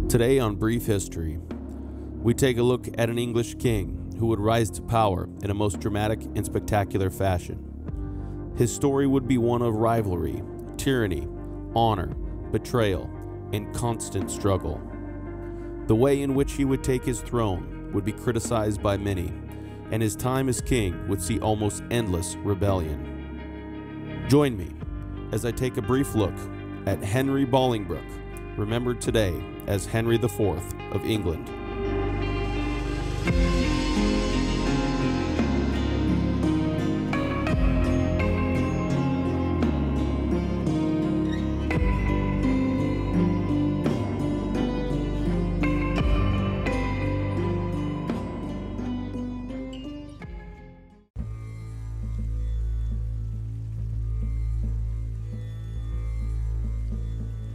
Today on Brief History, we take a look at an English king who would rise to power in a most dramatic and spectacular fashion. His story would be one of rivalry, tyranny, honor, betrayal, and constant struggle. The way in which he would take his throne would be criticized by many, and his time as king would see almost endless rebellion. Join me as I take a brief look at Henry Bolingbroke, remembered today as Henry IV of England.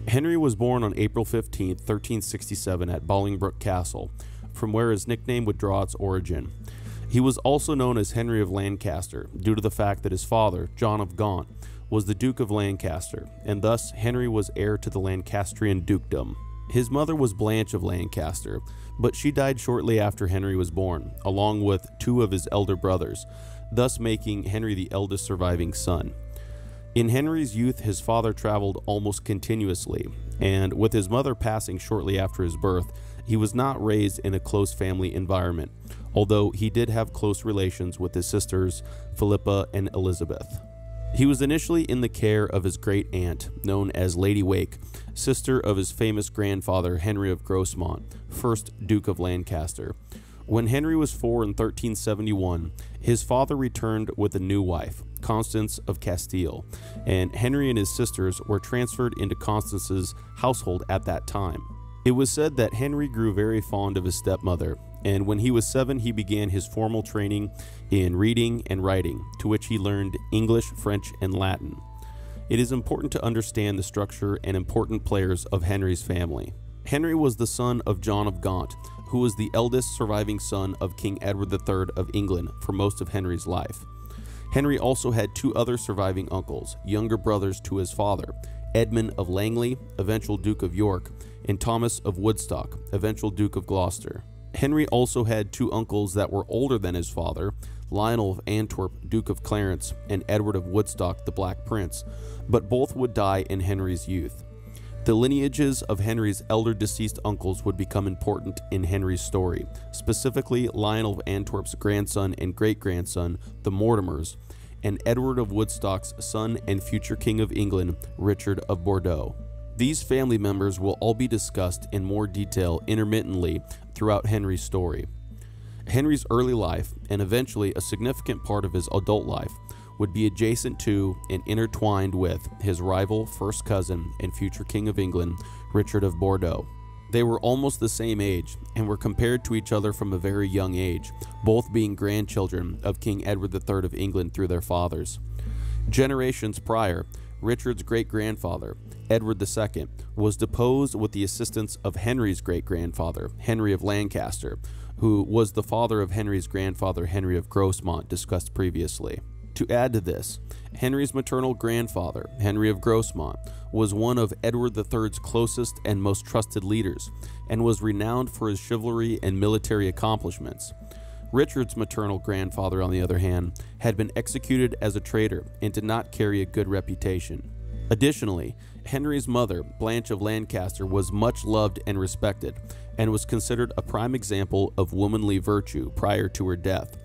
Henry was born on April 15, 1367 at Bolingbroke Castle, from where his nickname would draw its origin. He was also known as Henry of Lancaster due to the fact that his father, John of Gaunt, was the Duke of Lancaster, and thus Henry was heir to the Lancastrian dukedom. His mother was Blanche of Lancaster, but she died shortly after Henry was born, along with two of his elder brothers, thus making Henry the eldest surviving son. In Henry's youth, his father traveled almost continuously, and with his mother passing shortly after his birth, he was not raised in a close family environment, although he did have close relations with his sisters Philippa and Elizabeth. He was initially in the care of his great aunt, known as Lady Wake, sister of his famous grandfather Henry of Grosmont, 1st Duke of Lancaster. When Henry was 4 in 1371, his father returned with a new wife, Constance of Castile, and Henry and his sisters were transferred into Constance's household at that time. It was said that Henry grew very fond of his stepmother, and when he was 7 he began his formal training in reading and writing, to which he learned English, French, and Latin. It is important to understand the structure and important players of Henry's family. Henry was the son of John of Gaunt, who was the eldest surviving son of King Edward III of England for most of Henry's life. Henry also had two other surviving uncles, younger brothers to his father, Edmund of Langley, eventual Duke of York, and Thomas of Woodstock, eventual Duke of Gloucester. Henry also had two uncles that were older than his father, Lionel of Antwerp, Duke of Clarence, and Edward of Woodstock, the Black Prince, but both would die in Henry's youth. The lineages of Henry's elder deceased uncles would become important in Henry's story, specifically Lionel of Antwerp's grandson and great-grandson, the Mortimers, and Edward of Woodstock's son and future King of England, Richard of Bordeaux. These family members will all be discussed in more detail intermittently throughout Henry's story. Henry's early life, and eventually a significant part of his adult life, would be adjacent to and intertwined with his rival, first cousin, and future King of England, Richard of Bordeaux. They were almost the same age and were compared to each other from a very young age, both being grandchildren of King Edward III of England through their fathers. Generations prior, Richard's great-grandfather, Edward II, was deposed with the assistance of Henry's great-grandfather, Henry of Lancaster, who was the father of Henry's grandfather, Henry of Grosmont, discussed previously. To add to this, Henry's maternal grandfather, Henry of Grosmont, was one of Edward III's closest and most trusted leaders, and was renowned for his chivalry and military accomplishments. Richard's maternal grandfather, on the other hand, had been executed as a traitor and did not carry a good reputation. Additionally, Henry's mother, Blanche of Lancaster, was much loved and respected, and was considered a prime example of womanly virtue prior to her death,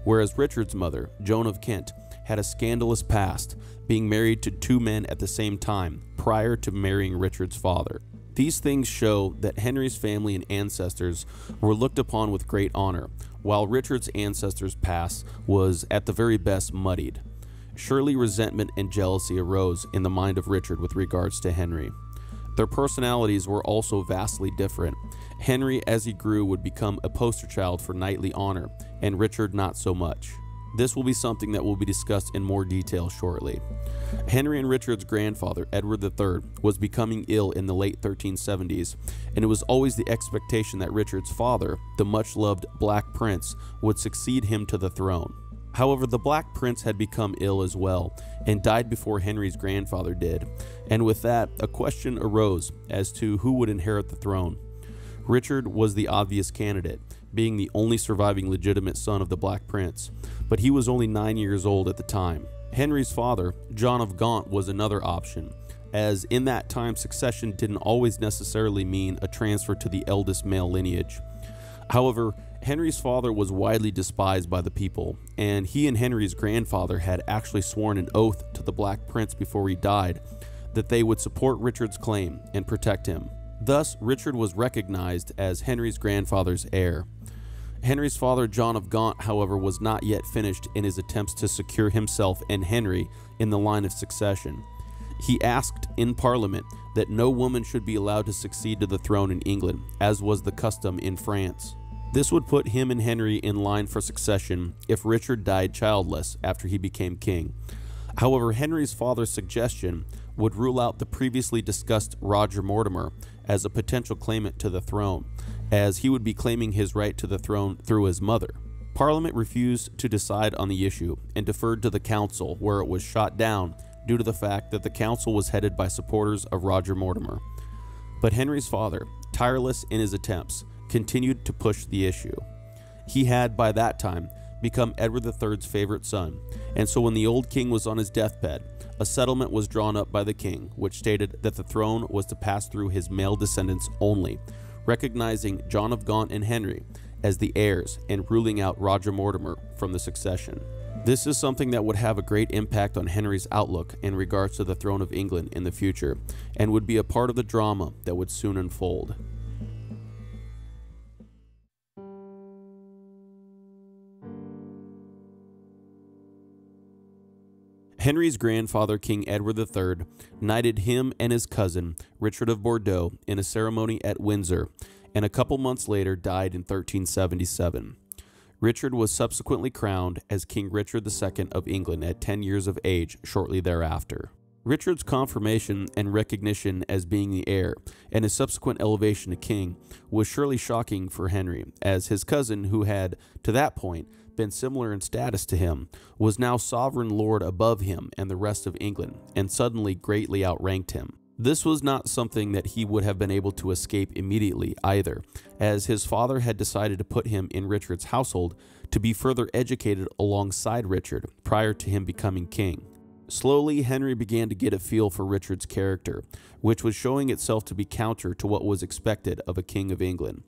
whereas Richard's mother, Joan of Kent, had a scandalous past, being married to two men at the same time prior to marrying Richard's father. These things show that Henry's family and ancestors were looked upon with great honor, while Richard's ancestors' past was at the very best muddied. Surely resentment and jealousy arose in the mind of Richard with regards to Henry. Their personalities were also vastly different. Henry, as he grew, would become a poster child for knightly honor, and Richard not so much. This will be something that will be discussed in more detail shortly. Henry and Richard's grandfather, Edward III, was becoming ill in the late 1370s, and it was always the expectation that Richard's father, the much-loved Black Prince, would succeed him to the throne. However, the Black Prince had become ill as well, and died before Henry's grandfather did, and with that, a question arose as to who would inherit the throne. Richard was the obvious candidate, being the only surviving legitimate son of the Black Prince, but he was only 9 years old at the time. Henry's father, John of Gaunt, was another option, as in that time succession didn't always necessarily mean a transfer to the eldest male lineage. However, Henry's father was widely despised by the people, and he and Henry's grandfather had actually sworn an oath to the Black Prince before he died that they would support Richard's claim and protect him. Thus, Richard was recognized as Henry's grandfather's heir. Henry's father, John of Gaunt, however, was not yet finished in his attempts to secure himself and Henry in the line of succession. He asked in Parliament that no woman should be allowed to succeed to the throne in England, as was the custom in France. This would put him and Henry in line for succession if Richard died childless after he became king. However, Henry's father's suggestion would rule out the previously discussed Roger Mortimer as a potential claimant to the throne, as he would be claiming his right to the throne through his mother. Parliament refused to decide on the issue and deferred to the council, where it was shot down due to the fact that the council was headed by supporters of Roger Mortimer. But Henry's father, tireless in his attempts, continued to push the issue. He had, by that time, become Edward III's favorite son, and so when the old king was on his deathbed, a settlement was drawn up by the king, which stated that the throne was to pass through his male descendants only, recognizing John of Gaunt and Henry as the heirs and ruling out Roger Mortimer from the succession. This is something that would have a great impact on Henry's outlook in regards to the throne of England in the future, and would be a part of the drama that would soon unfold. Henry's grandfather, King Edward III, knighted him and his cousin, Richard of Bordeaux, in a ceremony at Windsor, and a couple months later died in 1377. Richard was subsequently crowned as King Richard II of England at 10 years of age shortly thereafter. Richard's confirmation and recognition as being the heir, and his subsequent elevation to king, was surely shocking for Henry, as his cousin, who had, to that point, been similar in status to him, was now sovereign lord above him and the rest of England, and suddenly greatly outranked him. This was not something that he would have been able to escape immediately either, as his father had decided to put him in Richard's household to be further educated alongside Richard prior to him becoming king. Slowly, Henry began to get a feel for Richard's character, which was showing itself to be counter to what was expected of a king of England.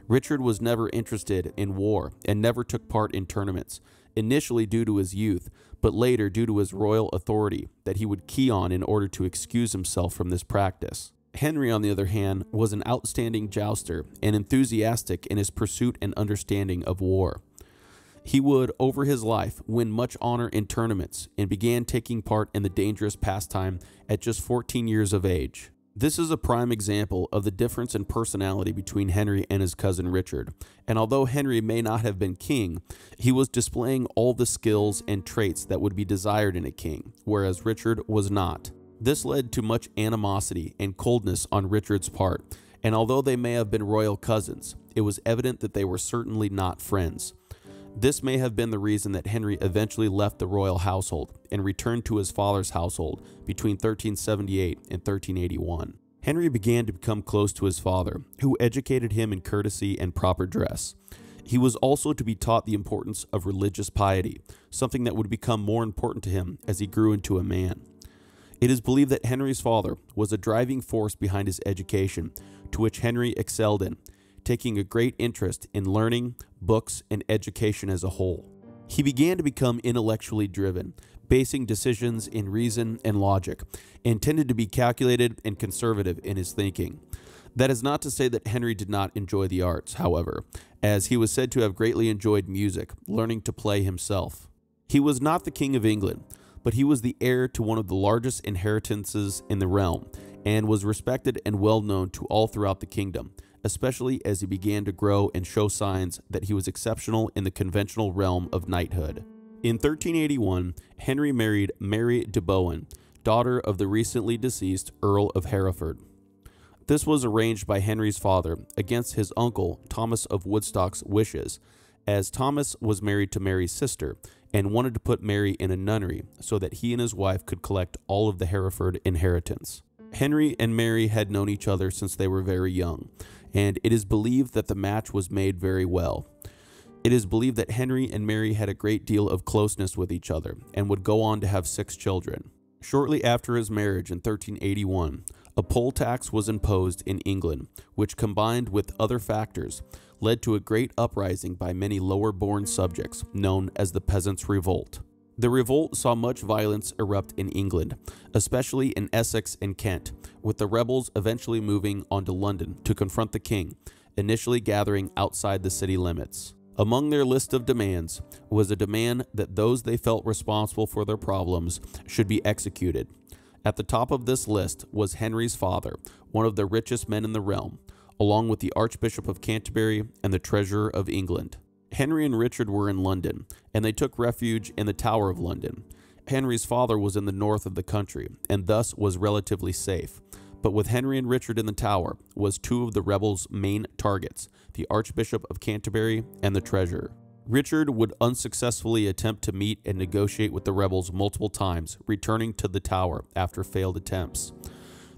Richard was never interested in war and never took part in tournaments, initially due to his youth, but later due to his royal authority that he would key on in order to excuse himself from this practice. Henry, on the other hand, was an outstanding jouster and enthusiastic in his pursuit and understanding of war. He would, over his life, win much honor in tournaments and began taking part in the dangerous pastime at just 14 years of age. This is a prime example of the difference in personality between Henry and his cousin Richard, and although Henry may not have been king, he was displaying all the skills and traits that would be desired in a king, whereas Richard was not. This led to much animosity and coldness on Richard's part, and although they may have been royal cousins, it was evident that they were certainly not friends. This may have been the reason that Henry eventually left the royal household and returned to his father's household between 1378 and 1381. Henry began to become close to his father, who educated him in courtesy and proper dress. He was also to be taught the importance of religious piety, something that would become more important to him as he grew into a man. It is believed that Henry's father was a driving force behind his education, to which Henry excelled in, taking a great interest in learning, books, and education as a whole. He began to become intellectually driven, basing decisions in reason and logic, and tended to be calculated and conservative in his thinking. That is not to say that Henry did not enjoy the arts, however, as he was said to have greatly enjoyed music, learning to play himself. He was not the King of England, but he was the heir to one of the largest inheritances in the realm, and was respected and well known to all throughout the kingdom, especially as he began to grow and show signs that he was exceptional in the conventional realm of knighthood. In 1381, Henry married Mary de Bohun, daughter of the recently deceased Earl of Hereford. This was arranged by Henry's father against his uncle Thomas of Woodstock's wishes, as Thomas was married to Mary's sister and wanted to put Mary in a nunnery so that he and his wife could collect all of the Hereford inheritance. Henry and Mary had known each other since they were very young, and it is believed that the match was made very well. It is believed that Henry and Mary had a great deal of closeness with each other and would go on to have 6 children. Shortly after his marriage in 1381, a poll tax was imposed in England, which combined with other factors led to a great uprising by many lower-born subjects known as the Peasants' Revolt. The revolt saw much violence erupt in England, especially in Essex and Kent, with the rebels eventually moving on to London to confront the king, initially gathering outside the city limits. Among their list of demands was a demand that those they felt responsible for their problems should be executed. At the top of this list was Henry's father, one of the richest men in the realm, along with the Archbishop of Canterbury and the Treasurer of England. Henry and Richard were in London, and they took refuge in the Tower of London. Henry's father was in the north of the country, and thus was relatively safe. But with Henry and Richard in the Tower was 2 of the rebels' main targets, the Archbishop of Canterbury and the Treasurer. Richard would unsuccessfully attempt to meet and negotiate with the rebels multiple times, returning to the Tower after failed attempts.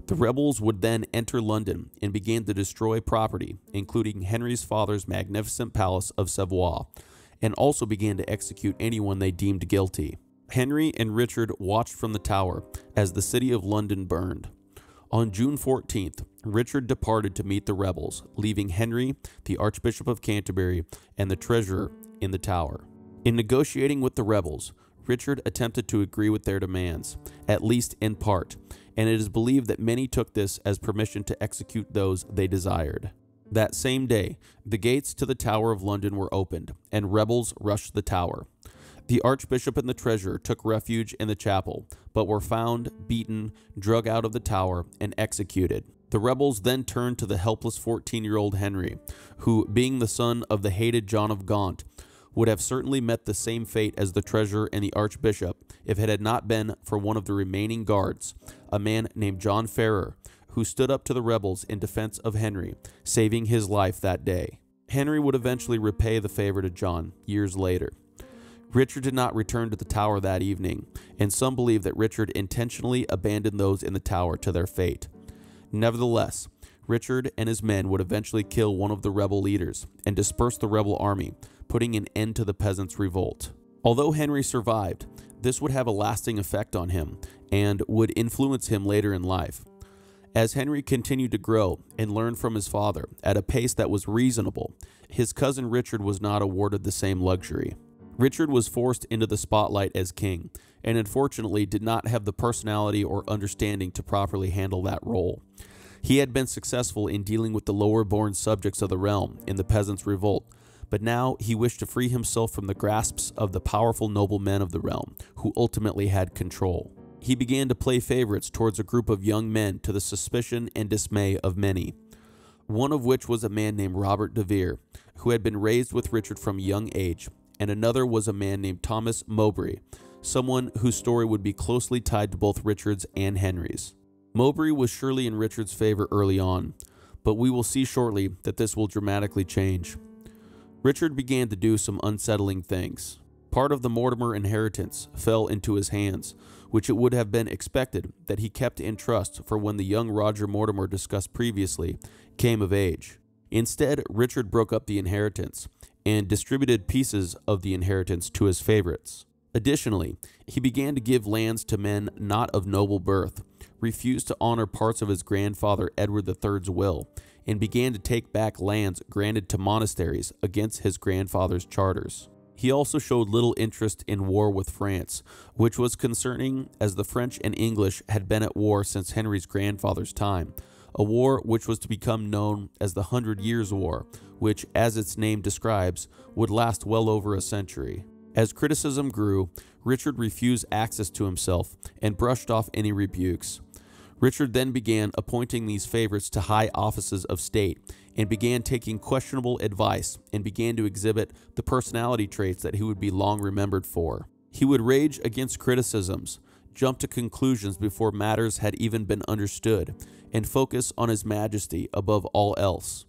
The rebels would then enter London and began to destroy property, including Henry's father's magnificent palace of Savoy, and also began to execute anyone they deemed guilty. Henry and Richard watched from the Tower as the city of London burned. On June 14th, Richard departed to meet the rebels, leaving Henry, the Archbishop of Canterbury, and the Treasurer in the Tower. In negotiating with the rebels, Richard attempted to agree with their demands, at least in part, and it is believed that many took this as permission to execute those they desired. That same day, the gates to the Tower of London were opened, and rebels rushed the tower. The Archbishop and the Treasurer took refuge in the chapel, but were found, beaten, drug out of the tower, and executed. The rebels then turned to the helpless 14-year-old Henry, who, being the son of the hated John of Gaunt, would have certainly met the same fate as the Treasurer and the Archbishop if it had not been for one of the remaining guards, a man named John Ferrer, who stood up to the rebels in defense of Henry, saving his life that day. Henry would eventually repay the favor to John years later. Richard did not return to the tower that evening, and some believe that Richard intentionally abandoned those in the tower to their fate. Nevertheless, Richard and his men would eventually kill one of the rebel leaders and disperse the rebel army, putting an end to the peasants' revolt. Although Henry survived, this would have a lasting effect on him and would influence him later in life. As Henry continued to grow and learn from his father at a pace that was reasonable, his cousin Richard was not awarded the same luxury. Richard was forced into the spotlight as king, and unfortunately did not have the personality or understanding to properly handle that role. He had been successful in dealing with the lower-born subjects of the realm in the peasants' revolt, but now he wished to free himself from the grasps of the powerful noblemen of the realm, who ultimately had control. He began to play favorites towards a group of young men to the suspicion and dismay of many, one of which was a man named Robert de Vere, who had been raised with Richard from a young age, and another was a man named Thomas Mowbray, someone whose story would be closely tied to both Richard's and Henry's. Mowbray was surely in Richard's favor early on, but we will see shortly that this will dramatically change. Richard began to do some unsettling things. Part of the Mortimer inheritance fell into his hands, which it would have been expected that he kept in trust for when the young Roger Mortimer discussed previously came of age. Instead, Richard broke up the inheritance and distributed pieces of the inheritance to his favorites. Additionally, he began to give lands to men not of noble birth, refused to honor parts of his grandfather Edward III's will, and began to take back lands granted to monasteries against his grandfather's charters. He also showed little interest in war with France, which was concerning as the French and English had been at war since Henry's grandfather's time, a war which was to become known as the 100 Years' War, which, as its name describes, would last well over a century. As criticism grew, Richard refused access to himself and brushed off any rebukes. Richard then began appointing these favorites to high offices of state and began taking questionable advice and began to exhibit the personality traits that he would be long remembered for. He would rage against criticisms, jump to conclusions before matters had even been understood, and focus on his majesty above all else.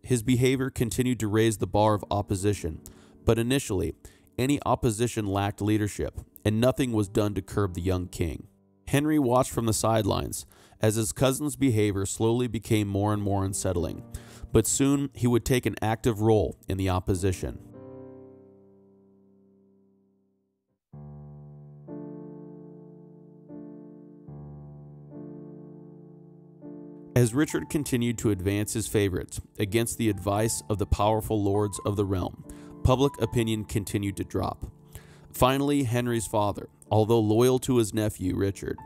His behavior continued to raise the bar of opposition, but initially, any opposition lacked leadership, and nothing was done to curb the young king. Henry watched from the sidelines as his cousin's behavior slowly became more and more unsettling, but soon he would take an active role in the opposition. As Richard continued to advance his favorites against the advice of the powerful lords of the realm, public opinion continued to drop. Finally, Henry's father, although loyal to his nephew Richard,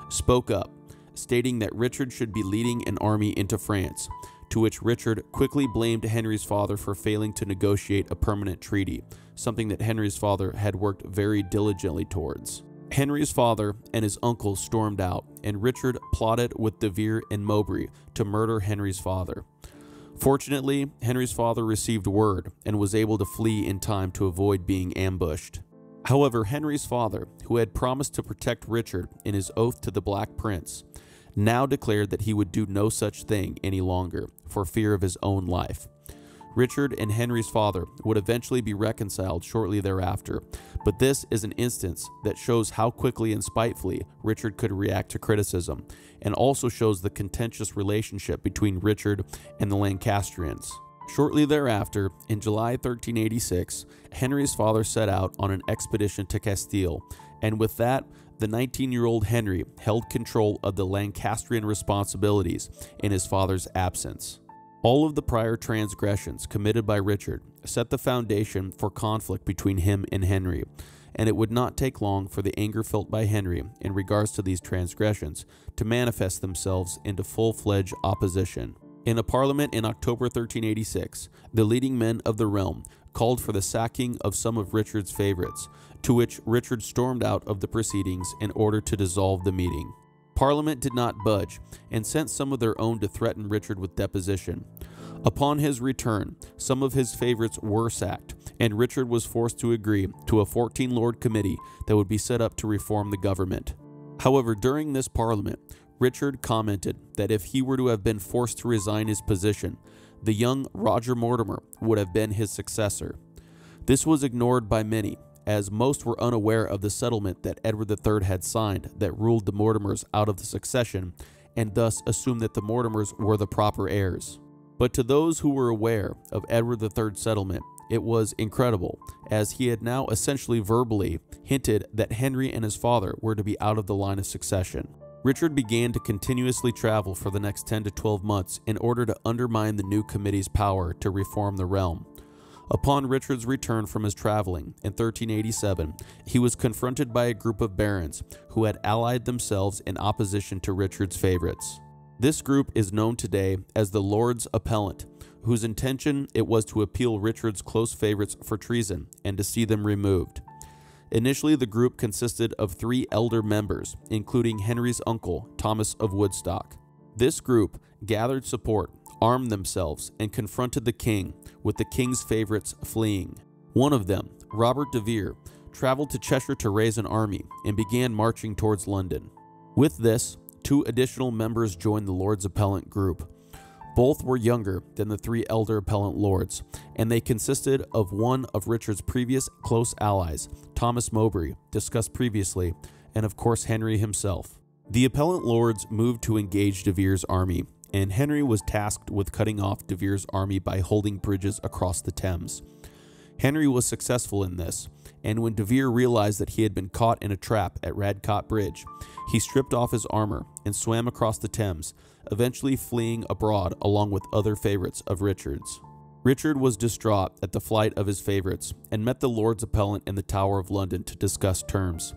spoke up, stating that Richard should be leading an army into France, to which Richard quickly blamed Henry's father for failing to negotiate a permanent treaty, something that Henry's father had worked very diligently towards. Henry's father and his uncle stormed out, and Richard plotted with De Vere and Mowbray to murder Henry's father. Fortunately, Henry's father received word and was able to flee in time to avoid being ambushed. However, Henry's father, who had promised to protect Richard in his oath to the Black Prince, now declared that he would do no such thing any longer for fear of his own life. Richard and Henry's father would eventually be reconciled shortly thereafter, but this is an instance that shows how quickly and spitefully Richard could react to criticism, and also shows the contentious relationship between Richard and the Lancastrians. Shortly thereafter, in July 1386, Henry's father set out on an expedition to Castile, and with that, the 19-year-old Henry held control of the Lancastrian responsibilities in his father's absence. All of the prior transgressions committed by Richard set the foundation for conflict between him and Henry, and it would not take long for the anger felt by Henry in regards to these transgressions to manifest themselves into full-fledged opposition. In a parliament in October 1386, the leading men of the realm called for the sacking of some of Richard's favorites, to which Richard stormed out of the proceedings in order to dissolve the meeting. Parliament did not budge and sent some of their own to threaten Richard with deposition. Upon his return, some of his favorites were sacked, and Richard was forced to agree to a 14-lord committee that would be set up to reform the government. However, during this parliament, Richard commented that if he were to have been forced to resign his position, the young Roger Mortimer would have been his successor. This was ignored by many, as most were unaware of the settlement that Edward III had signed that ruled the Mortimers out of the succession, and thus assumed that the Mortimers were the proper heirs. But to those who were aware of Edward III's settlement, it was incredible, as he had now essentially verbally hinted that Henry and his father were to be out of the line of succession. Richard began to continuously travel for the next 10 to 12 months in order to undermine the new committee's power to reform the realm. Upon Richard's return from his traveling in 1387, he was confronted by a group of barons who had allied themselves in opposition to Richard's favorites. This group is known today as the Lords Appellant, whose intention it was to appeal Richard's close favorites for treason and to see them removed. Initially, the group consisted of 3 elder members, including Henry's uncle, Thomas of Woodstock. This group gathered support, armed themselves, and confronted the king, with the king's favorites fleeing. One of them, Robert de Vere, traveled to Cheshire to raise an army and began marching towards London. With this, 2 additional members joined the Lords Appellant group. Both were younger than the 3 elder appellant lords, and they consisted of one of Richard's previous close allies, Thomas Mowbray, discussed previously, and of course Henry himself. The appellant lords moved to engage de Vere's army, and Henry was tasked with cutting off de Vere's army by holding bridges across the Thames. Henry was successful in this, and when de Vere realized that he had been caught in a trap at Radcott Bridge, he stripped off his armor and swam across the Thames, eventually fleeing abroad along with other favorites of Richard's. Richard was distraught at the flight of his favorites and met the Lords Appellant in the Tower of London to discuss terms.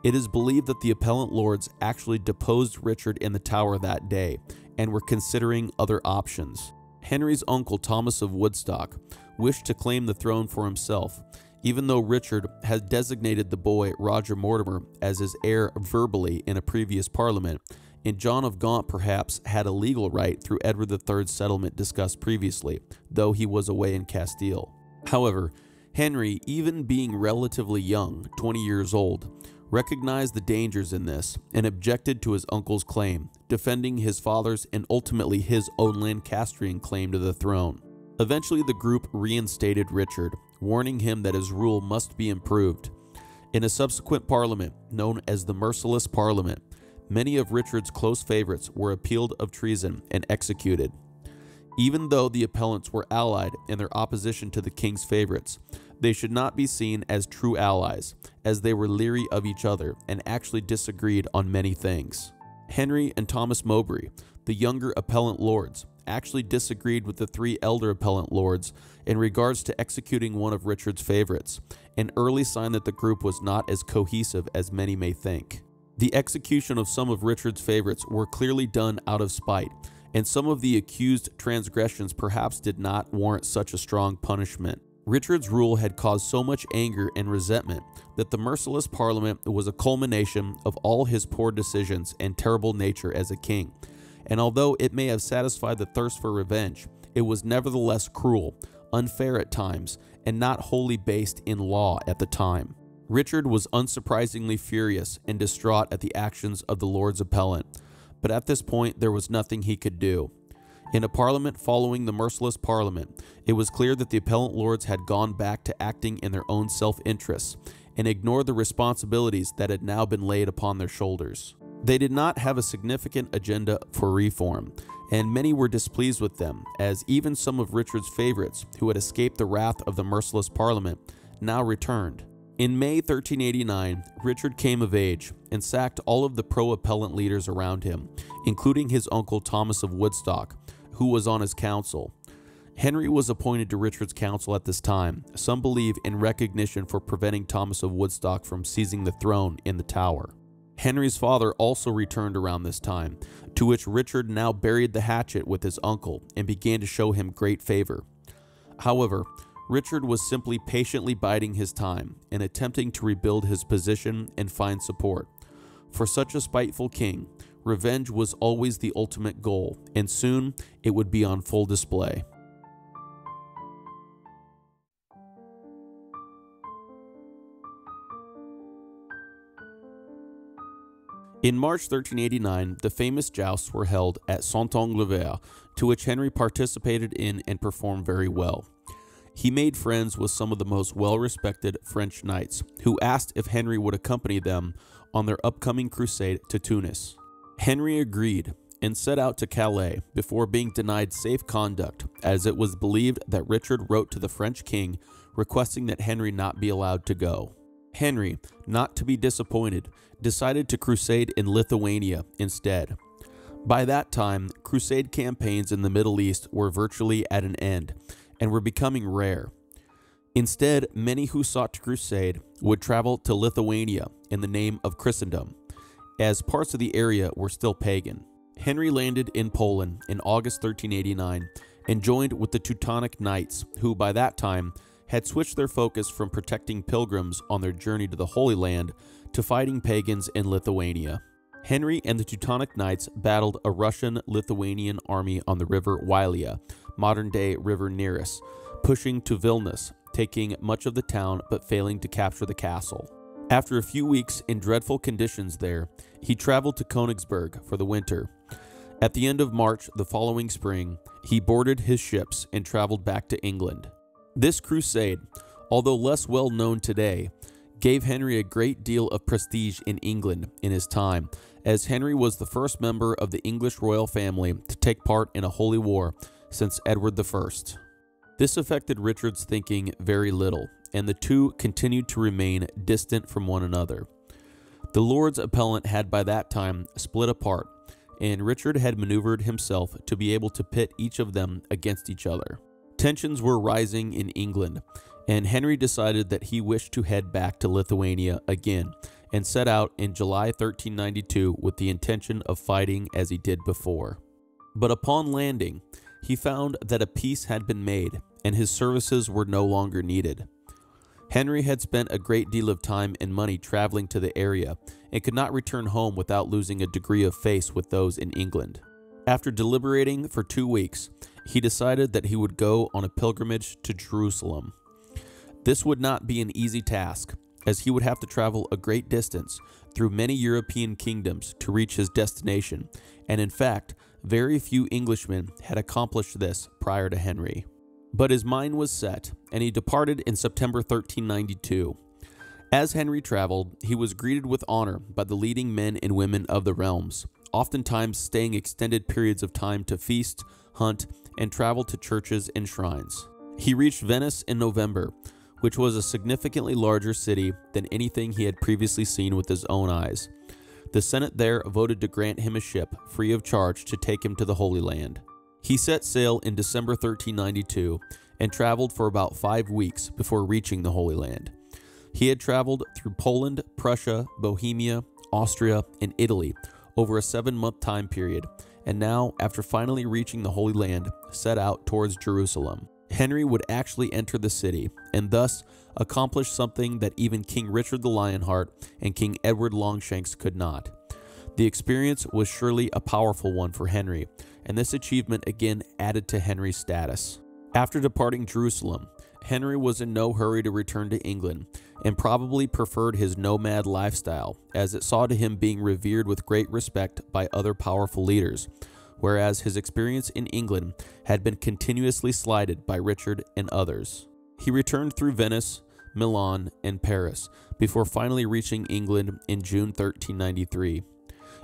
It is believed that the appellant lords actually deposed Richard in the Tower that day and were considering other options. Henry's uncle Thomas of Woodstock wished to claim the throne for himself, even though Richard had designated the boy Roger Mortimer as his heir verbally in a previous parliament, and John of Gaunt perhaps had a legal right through Edward III's settlement discussed previously, though he was away in Castile. However, Henry, even being relatively young, 20 years old, recognized the dangers in this and objected to his uncle's claim, defending his father's and ultimately his own Lancastrian claim to the throne. Eventually, the group reinstated Richard, warning him that his rule must be improved. In a subsequent parliament, known as the Merciless Parliament, many of Richard's close favorites were appealed of treason and executed. Even though the appellants were allied in their opposition to the king's favorites, they should not be seen as true allies, as they were leery of each other and actually disagreed on many things. Henry and Thomas Mowbray, the younger appellant lords, actually disagreed with the three elder appellant lords in regards to executing one of Richard's favorites, an early sign that the group was not as cohesive as many may think. The execution of some of Richard's favorites were clearly done out of spite, and some of the accused transgressions perhaps did not warrant such a strong punishment. Richard's rule had caused so much anger and resentment that the merciless Parliament was a culmination of all his poor decisions and terrible nature as a king, and although it may have satisfied the thirst for revenge, it was nevertheless cruel, unfair at times, and not wholly based in law at the time. Richard was unsurprisingly furious and distraught at the actions of the Lords Appellant, but at this point there was nothing he could do. In a parliament following the merciless Parliament, it was clear that the appellant lords had gone back to acting in their own self-interests and ignored the responsibilities that had now been laid upon their shoulders. They did not have a significant agenda for reform, and many were displeased with them, as even some of Richard's favorites, who had escaped the wrath of the merciless Parliament, now returned. In May 1389, Richard came of age and sacked all of the pro-appellant leaders around him, including his uncle Thomas of Woodstock, who was on his council. Henry was appointed to Richard's council at this time, some believe in recognition for preventing Thomas of Woodstock from seizing the throne in the Tower. Henry's father also returned around this time, to which Richard now buried the hatchet with his uncle and began to show him great favor. However, Richard was simply patiently biding his time and attempting to rebuild his position and find support. For such a spiteful king, revenge was always the ultimate goal, and soon it would be on full display. In March 1389, the famous jousts were held at Saint-Onge-le-Vert, to which Henry participated in and performed very well. He made friends with some of the most well-respected French knights, who asked if Henry would accompany them on their upcoming crusade to Tunis. Henry agreed and set out to Calais before being denied safe conduct, as it was believed that Richard wrote to the French king requesting that Henry not be allowed to go. Henry, not to be disappointed, decided to crusade in Lithuania instead. By that time, crusade campaigns in the Middle East were virtually at an end and were becoming rare. Instead, many who sought to crusade would travel to Lithuania in the name of Christendom, as parts of the area were still pagan. Henry landed in Poland in August 1389 and joined with the Teutonic Knights, who by that time had switched their focus from protecting pilgrims on their journey to the Holy Land to fighting pagans in Lithuania. Henry and the Teutonic Knights battled a Russian-Lithuanian army on the river Wilia, modern-day River Neris, pushing to Vilnius, taking much of the town but failing to capture the castle. After a few weeks in dreadful conditions there, he traveled to Königsberg for the winter. At the end of March the following spring, he boarded his ships and traveled back to England. This crusade, although less well known today, gave Henry a great deal of prestige in England in his time, as Henry was the first member of the English royal family to take part in a holy war since Edward I. This affected Richard's thinking very little, and the two continued to remain distant from one another. The Lords Appellant had by that time split apart, and Richard had maneuvered himself to be able to pit each of them against each other. Tensions were rising in England, and Henry decided that he wished to head back to Lithuania again and set out in July 1392 with the intention of fighting as he did before. But upon landing, he found that a peace had been made and his services were no longer needed. Henry had spent a great deal of time and money traveling to the area and could not return home without losing a degree of faith with those in England. After deliberating for 2 weeks, he decided that he would go on a pilgrimage to Jerusalem. This would not be an easy task, as he would have to travel a great distance through many European kingdoms to reach his destination, and in fact, very few Englishmen had accomplished this prior to Henry. But his mind was set, and he departed in September 1392. As Henry traveled, he was greeted with honor by the leading men and women of the realms, oftentimes staying extended periods of time to feast, hunt, and travel to churches and shrines. He reached Venice in November, which was a significantly larger city than anything he had previously seen with his own eyes. The Senate there voted to grant him a ship, free of charge, to take him to the Holy Land. He set sail in December 1392 and traveled for about 5 weeks before reaching the Holy Land. He had traveled through Poland, Prussia, Bohemia, Austria, and Italy over a 7-month time period, and now, after finally reaching the Holy Land, set out towards Jerusalem. Henry would actually enter the city, and thus accomplish something that even King Richard the Lionheart and King Edward Longshanks could not. The experience was surely a powerful one for Henry, and this achievement again added to Henry's status. After departing Jerusalem, Henry was in no hurry to return to England, and probably preferred his nomad lifestyle, as it saw to him being revered with great respect by other powerful leaders, whereas his experience in England had been continuously slighted by Richard and others. He returned through Venice, Milan, and Paris, before finally reaching England in June 1393.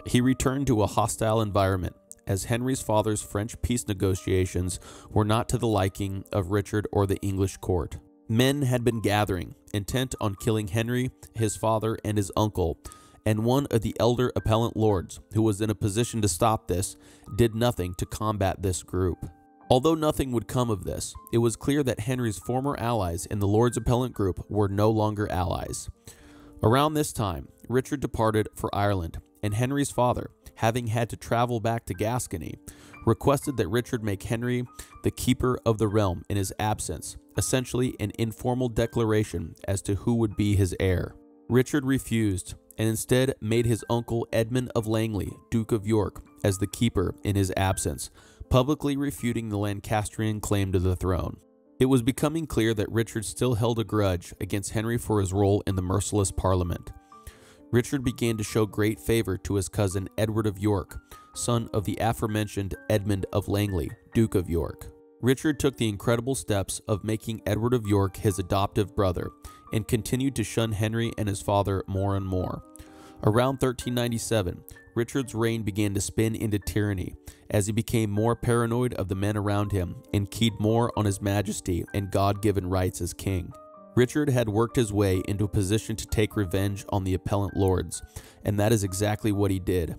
He returned to a hostile environment, as Henry's father's French peace negotiations were not to the liking of Richard or the English court. Men had been gathering, intent on killing Henry, his father, and his uncle, and one of the elder appellant lords, who was in a position to stop this, did nothing to combat this group. Although nothing would come of this, it was clear that Henry's former allies in the Lords Appellant group were no longer allies. Around this time, Richard departed for Ireland, and Henry's father, having had to travel back to Gascony, requested that Richard make Henry the keeper of the realm in his absence, essentially an informal declaration as to who would be his heir. Richard refused, and instead made his uncle Edmund of Langley, Duke of York, as the keeper in his absence, publicly refuting the Lancastrian claim to the throne. It was becoming clear that Richard still held a grudge against Henry for his role in the merciless Parliament. Richard began to show great favor to his cousin Edward of York, son of the aforementioned Edmund of Langley, Duke of York. Richard took the incredible steps of making Edward of York his adoptive brother, and continued to shun Henry and his father more and more. Around 1397, Richard's reign began to spin into tyranny, as he became more paranoid of the men around him and keyed more on his majesty and God-given rights as king. Richard had worked his way into a position to take revenge on the appellant lords, and that is exactly what he did.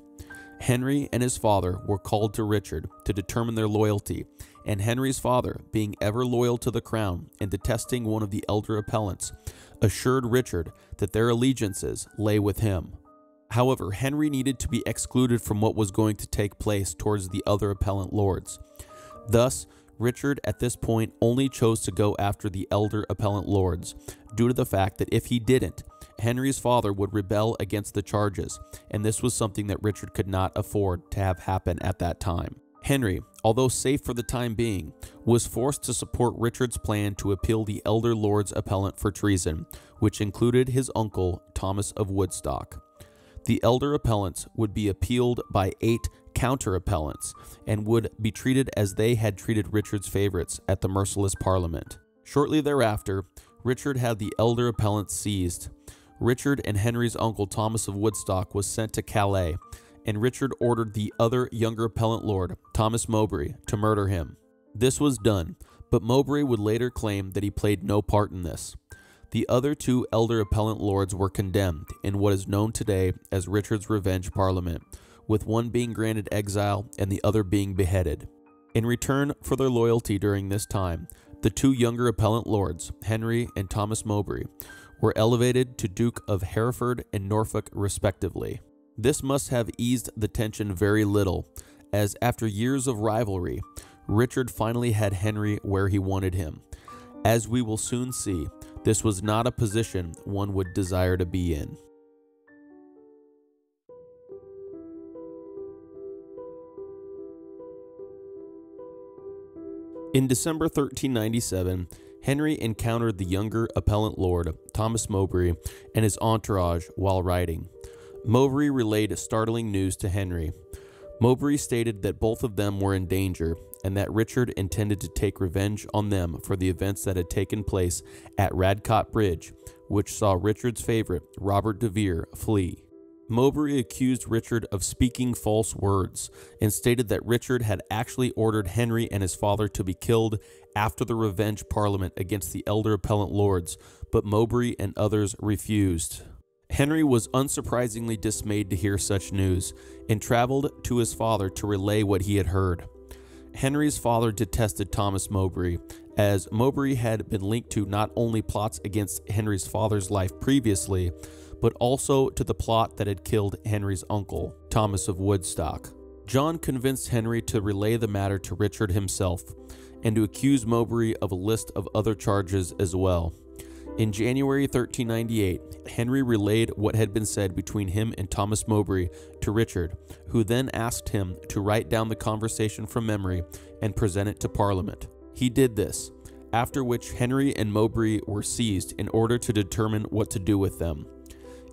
Henry and his father were called to Richard to determine their loyalty, and Henry's father, being ever loyal to the crown and detesting one of the elder appellants, assured Richard that their allegiances lay with him. However, Henry needed to be excluded from what was going to take place towards the other appellant lords. Thus, Richard at this point only chose to go after the elder appellant lords, due to the fact that if he didn't, Henry's father would rebel against the charges, and this was something that Richard could not afford to have happen at that time. Henry, although safe for the time being, was forced to support Richard's plan to appeal the elder lord's appellant for treason, which included his uncle Thomas of Woodstock. The elder appellants would be appealed by 8 counter-appellants and would be treated as they had treated Richard's favorites at the merciless Parliament. Shortly thereafter, Richard had the elder appellants seized. Richard and Henry's uncle Thomas of Woodstock was sent to Calais, and Richard ordered the other younger appellant lord, Thomas Mowbray, to murder him. This was done, but Mowbray would later claim that he played no part in this. The other 2 elder appellant lords were condemned in what is known today as Richard's Revenge Parliament, with one being granted exile and the other being beheaded. In return for their loyalty during this time, the 2 younger appellant lords, Henry and Thomas Mowbray, were elevated to Duke of Hereford and Norfolk respectively. This must have eased the tension very little, as after years of rivalry, Richard finally had Henry where he wanted him. As we will soon see, this was not a position one would desire to be in. In December 1397, Henry encountered the younger appellant lord, Thomas Mowbray, and his entourage while riding. Mowbray relayed startling news to Henry. Mowbray stated that both of them were in danger, and that Richard intended to take revenge on them for the events that had taken place at Radcott Bridge, which saw Richard's favorite, Robert de Vere, flee. Mowbray accused Richard of speaking false words and stated that Richard had actually ordered Henry and his father to be killed after the revenge parliament against the elder appellant lords, but Mowbray and others refused. Henry was unsurprisingly dismayed to hear such news and traveled to his father to relay what he had heard. Henry's father detested Thomas Mowbray, as Mowbray had been linked to not only plots against Henry's father's life previously, but also to the plot that had killed Henry's uncle, Thomas of Woodstock. John convinced Henry to relay the matter to Richard himself, and to accuse Mowbray of a list of other charges as well. In January 1398, Henry relayed what had been said between him and Thomas Mowbray to Richard, who then asked him to write down the conversation from memory and present it to Parliament. He did this, after which Henry and Mowbray were seized in order to determine what to do with them.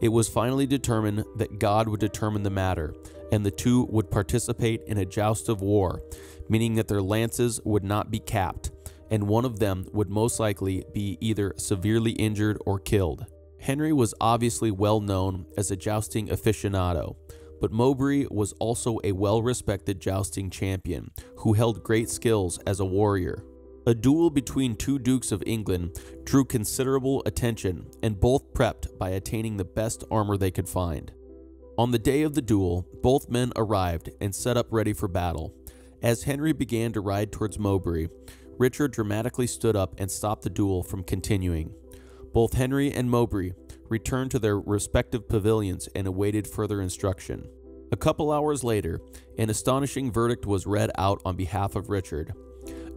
It was finally determined that God would determine the matter, and the two would participate in a joust of war, meaning that their lances would not be capped, and one of them would most likely be either severely injured or killed. Henry was obviously well known as a jousting aficionado, but Mowbray was also a well-respected jousting champion who held great skills as a warrior. A duel between two dukes of England drew considerable attention, and both prepped by attaining the best armor they could find. On the day of the duel, both men arrived and set up ready for battle. As Henry began to ride towards Mowbray, Richard dramatically stood up and stopped the duel from continuing. Both Henry and Mowbray returned to their respective pavilions and awaited further instruction. A couple hours later, an astonishing verdict was read out on behalf of Richard.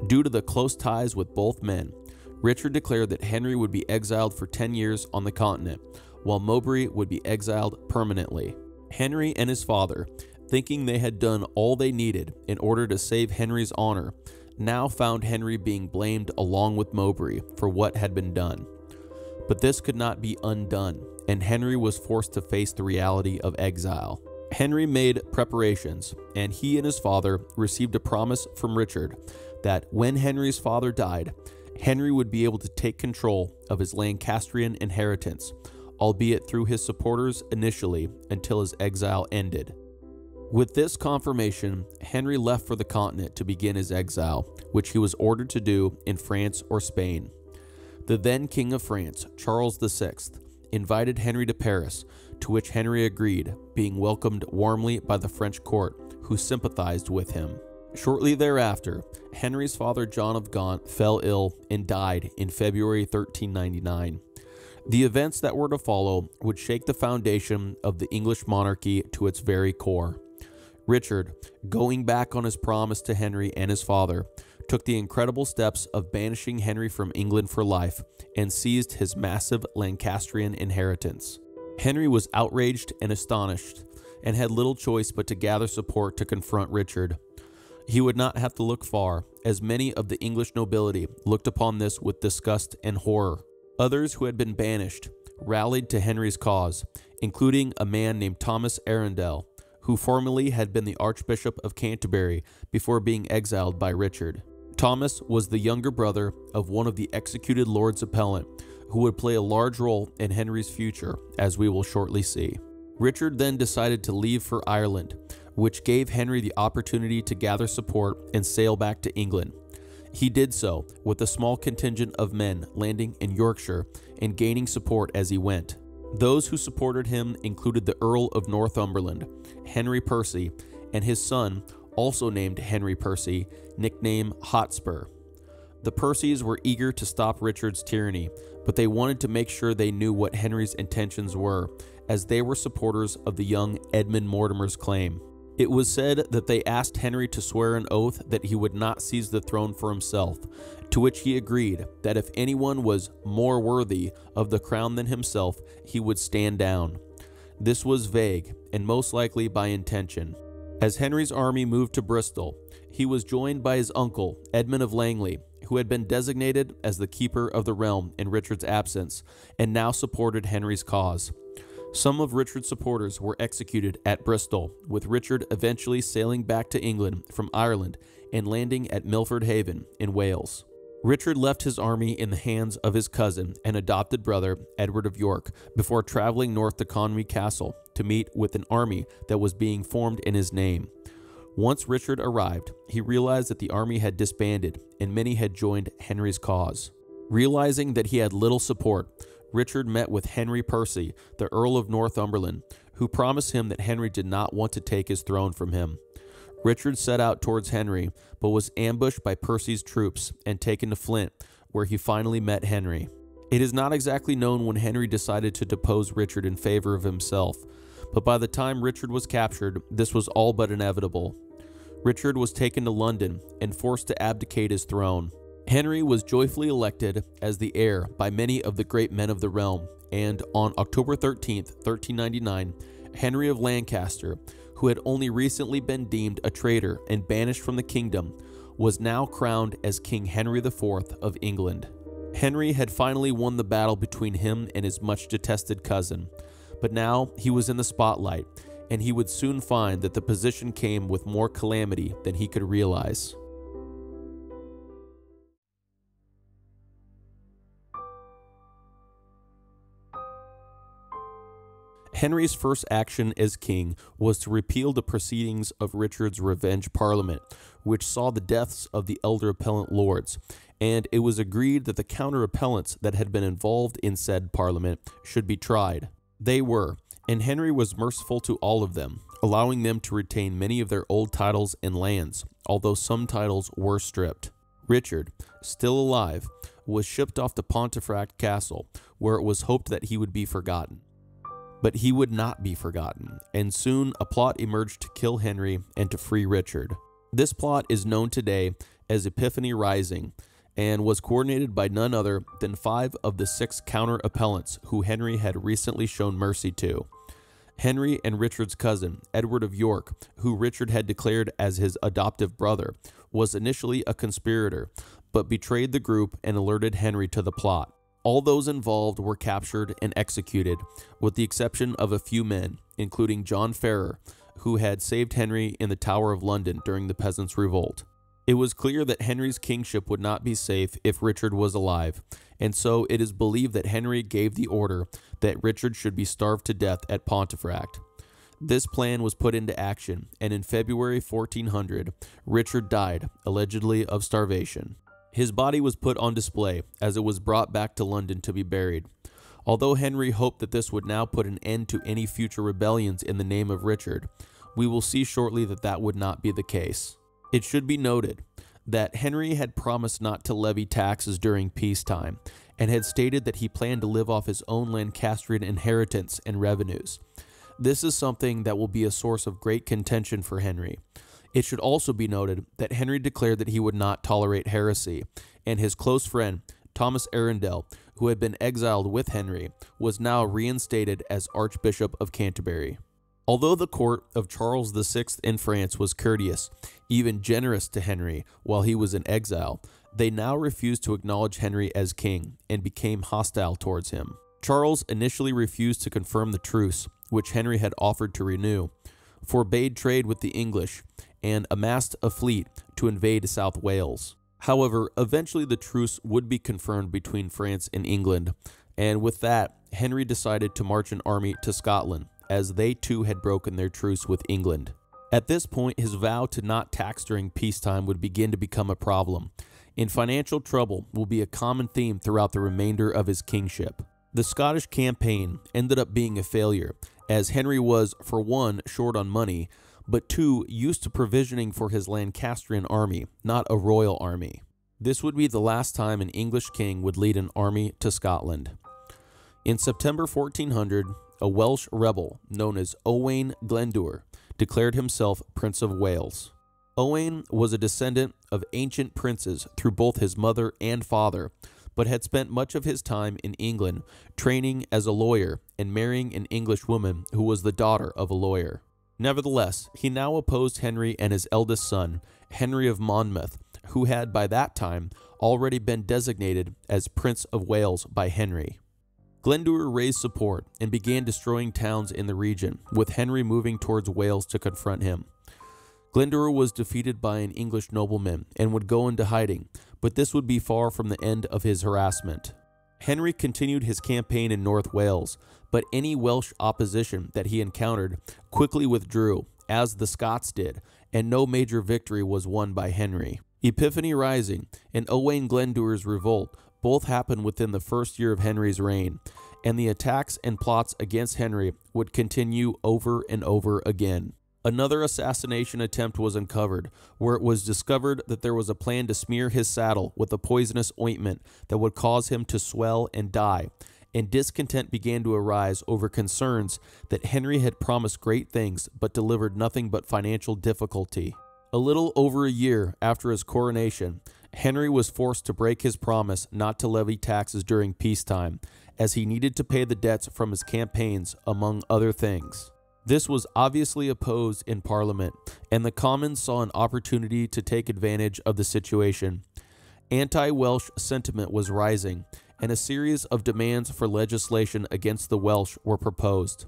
Due to the close ties with both men, Richard declared that Henry would be exiled for 10 years on the continent, while Mowbray would be exiled permanently. Henry and his father, thinking they had done all they needed in order to save Henry's honor, now found Henry being blamed along with Mowbray for what had been done. But this could not be undone, and Henry was forced to face the reality of exile. Henry made preparations, and he and his father received a promise from Richard that when Henry's father died, Henry would be able to take control of his Lancastrian inheritance, albeit through his supporters initially until his exile ended. With this confirmation, Henry left for the continent to begin his exile, which he was ordered to do in France or Spain. The then King of France, Charles VI, invited Henry to Paris, to which Henry agreed, being welcomed warmly by the French court, who sympathized with him. Shortly thereafter, Henry's father John of Gaunt fell ill and died in February 1399. The events that were to follow would shake the foundation of the English monarchy to its very core. Richard, going back on his promise to Henry and his father, took the incredible steps of banishing Henry from England for life and seized his massive Lancastrian inheritance. Henry was outraged and astonished, and had little choice but to gather support to confront Richard. He would not have to look far, as many of the English nobility looked upon this with disgust and horror. Others who had been banished rallied to Henry's cause, including a man named Thomas Arundel, who formerly had been the Archbishop of Canterbury before being exiled by Richard. Thomas was the younger brother of one of the executed Lords Appellant, who would play a large role in Henry's future, as we will shortly see. Richard then decided to leave for Ireland, which gave Henry the opportunity to gather support and sail back to England. He did so, with a small contingent of men landing in Yorkshire and gaining support as he went. Those who supported him included the Earl of Northumberland, Henry Percy, and his son, also named Henry Percy, nicknamed Hotspur. The Percys were eager to stop Richard's tyranny, but they wanted to make sure they knew what Henry's intentions were, as they were supporters of the young Edmund Mortimer's claim. It was said that they asked Henry to swear an oath that he would not seize the throne for himself, to which he agreed that if anyone was more worthy of the crown than himself, he would stand down. This was vague, and most likely by intention. As Henry's army moved to Bristol, he was joined by his uncle, Edmund of Langley, who had been designated as the keeper of the realm in Richard's absence, and now supported Henry's cause. Some of Richard's supporters were executed at Bristol, with Richard eventually sailing back to England from Ireland and landing at Milford Haven in Wales. Richard left his army in the hands of his cousin and adopted brother, Edward of York, before traveling north to Conwy Castle to meet with an army that was being formed in his name. Once Richard arrived, he realized that the army had disbanded and many had joined Henry's cause. Realizing that he had little support, Richard met with Henry Percy, the Earl of Northumberland, who promised him that Henry did not want to take his throne from him. Richard set out towards Henry, but was ambushed by Percy's troops and taken to Flint, where he finally met Henry. It is not exactly known when Henry decided to depose Richard in favor of himself, but by the time Richard was captured, this was all but inevitable. Richard was taken to London and forced to abdicate his throne. Henry was joyfully elected as the heir by many of the great men of the realm, and on October 13, 1399, Henry of Lancaster, who had only recently been deemed a traitor and banished from the kingdom, was now crowned as King Henry IV of England. Henry had finally won the battle between him and his much-detested cousin, but now he was in the spotlight, and he would soon find that the position came with more calamity than he could realize. Henry's first action as king was to repeal the proceedings of Richard's Revenge Parliament, which saw the deaths of the elder appellant lords, and it was agreed that the counter-appellants that had been involved in said parliament should be tried. They were, and Henry was merciful to all of them, allowing them to retain many of their old titles and lands, although some titles were stripped. Richard, still alive, was shipped off to Pontefract Castle, where it was hoped that he would be forgotten. But he would not be forgotten, and soon a plot emerged to kill Henry and to free Richard. This plot is known today as Epiphany Rising, and was coordinated by none other than 5 of the 6 counter-appellants who Henry had recently shown mercy to. Henry and Richard's cousin, Edward of York, who Richard had declared as his adoptive brother, was initially a conspirator, but betrayed the group and alerted Henry to the plot. All those involved were captured and executed, with the exception of a few men, including John Ferrer, who had saved Henry in the Tower of London during the Peasants' Revolt. It was clear that Henry's kingship would not be safe if Richard was alive, and so it is believed that Henry gave the order that Richard should be starved to death at Pontefract. This plan was put into action, and in February 1400, Richard died, allegedly of starvation. His body was put on display as it was brought back to London to be buried. Although Henry hoped that this would now put an end to any future rebellions in the name of Richard, we will see shortly that that would not be the case. It should be noted that Henry had promised not to levy taxes during peacetime, and had stated that he planned to live off his own Lancastrian inheritance and revenues. This is something that will be a source of great contention for Henry. It should also be noted that Henry declared that he would not tolerate heresy, and his close friend, Thomas Arundel, who had been exiled with Henry, was now reinstated as Archbishop of Canterbury. Although the court of Charles VI in France was courteous, even generous to Henry while he was in exile, they now refused to acknowledge Henry as king and became hostile towards him. Charles initially refused to confirm the truce, which Henry had offered to renew, forbade trade with the English, and amassed a fleet to invade South Wales. However, eventually the truce would be confirmed between France and England, and with that, Henry decided to march an army to Scotland, as they too had broken their truce with England. At this point, his vow to not tax during peacetime would begin to become a problem, and financial trouble will be a common theme throughout the remainder of his kingship. The Scottish campaign ended up being a failure, as Henry was, for one, short on money, but 2, used to provisioning for his Lancastrian army, not a royal army. This would be the last time an English king would lead an army to Scotland. In September 1400, a Welsh rebel known as Owain Glendower declared himself Prince of Wales. Owain was a descendant of ancient princes through both his mother and father, but had spent much of his time in England training as a lawyer and marrying an English woman who was the daughter of a lawyer. Nevertheless, he now opposed Henry and his eldest son, Henry of Monmouth, who had by that time already been designated as Prince of Wales by Henry. Glendower raised support and began destroying towns in the region, with Henry moving towards Wales to confront him. Glendower was defeated by an English nobleman and would go into hiding, but this would be far from the end of his harassment. Henry continued his campaign in North Wales, but any Welsh opposition that he encountered quickly withdrew, as the Scots did, and no major victory was won by Henry. Epiphany Rising and Owain Glendower's revolt both happened within the first year of Henry's reign, and the attacks and plots against Henry would continue over and over again. Another assassination attempt was uncovered, where it was discovered that there was a plan to smear his saddle with a poisonous ointment that would cause him to swell and die, and discontent began to arise over concerns that Henry had promised great things but delivered nothing but financial difficulty. A little over a year after his coronation, Henry was forced to break his promise not to levy taxes during peacetime, as he needed to pay the debts from his campaigns, among other things. This was obviously opposed in Parliament, and the Commons saw an opportunity to take advantage of the situation. Anti-Welsh sentiment was rising, and a series of demands for legislation against the Welsh were proposed.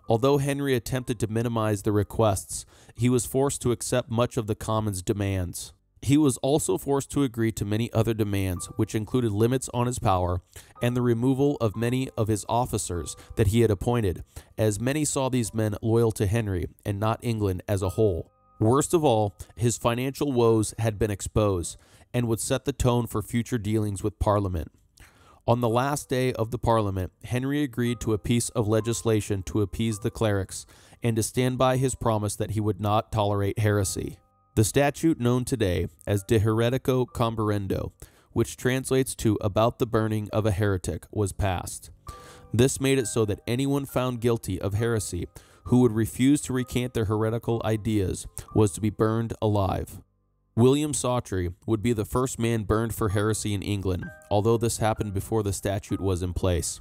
Although Henry attempted to minimize the requests, he was forced to accept much of the Commons' demands. He was also forced to agree to many other demands, which included limits on his power and the removal of many of his officers that he had appointed, as many saw these men loyal to Henry and not England as a whole. Worst of all, his financial woes had been exposed and would set the tone for future dealings with Parliament. On the last day of the Parliament, Henry agreed to a piece of legislation to appease the clerics and to stand by his promise that he would not tolerate heresy. The statute known today as De Heretico Comburendo, which translates to about the burning of a heretic, was passed. This made it so that anyone found guilty of heresy who would refuse to recant their heretical ideas was to be burned alive. William Sawtry would be the first man burned for heresy in England, although this happened before the statute was in place.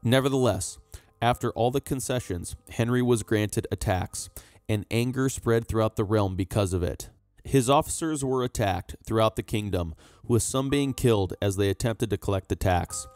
Nevertheless, after all the concessions, Henry was granted a tax, and anger spread throughout the realm because of it. His officers were attacked throughout the kingdom, with some being killed as they attempted to collect the tax.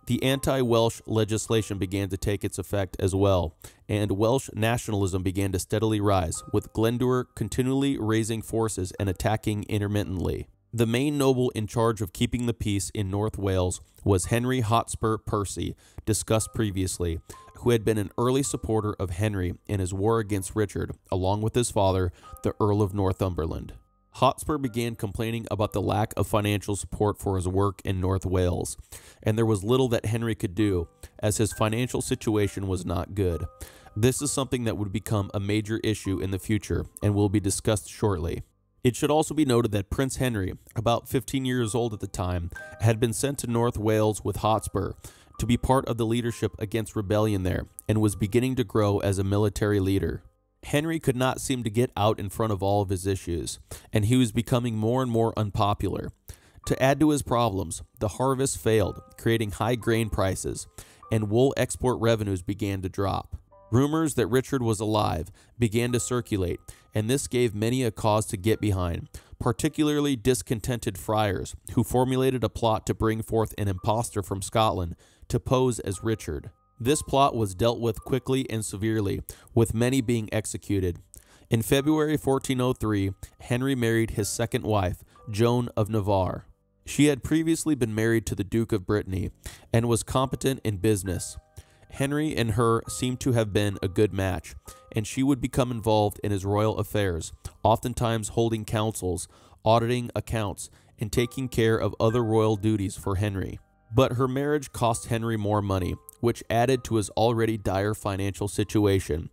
The anti-Welsh legislation began to take its effect as well, and Welsh nationalism began to steadily rise, with Glendower continually raising forces and attacking intermittently. The main noble in charge of keeping the peace in North Wales was Henry Hotspur Percy, discussed previously, who had been an early supporter of Henry in his war against Richard, along with his father, the Earl of Northumberland. Hotspur began complaining about the lack of financial support for his work in North Wales, and there was little that Henry could do, as his financial situation was not good. This is something that would become a major issue in the future, and will be discussed shortly. It should also be noted that Prince Henry, about 15 years old at the time, had been sent to North Wales with Hotspur to be part of the leadership against rebellion there, and was beginning to grow as a military leader. Henry could not seem to get out in front of all of his issues, and he was becoming more and more unpopular. To add to his problems, the harvest failed, creating high grain prices, and wool export revenues began to drop. Rumors that Richard was alive began to circulate, and this gave many a cause to get behind, particularly discontented friars, who formulated a plot to bring forth an impostor from Scotland to pose as Richard. This plot was dealt with quickly and severely, with many being executed. In February 1403, Henry married his second wife, Joan of Navarre. She had previously been married to the Duke of Brittany, and was competent in business. Henry and her seemed to have been a good match, and she would become involved in his royal affairs, oftentimes holding councils, auditing accounts, and taking care of other royal duties for Henry. But her marriage cost Henry more money, which added to his already dire financial situation,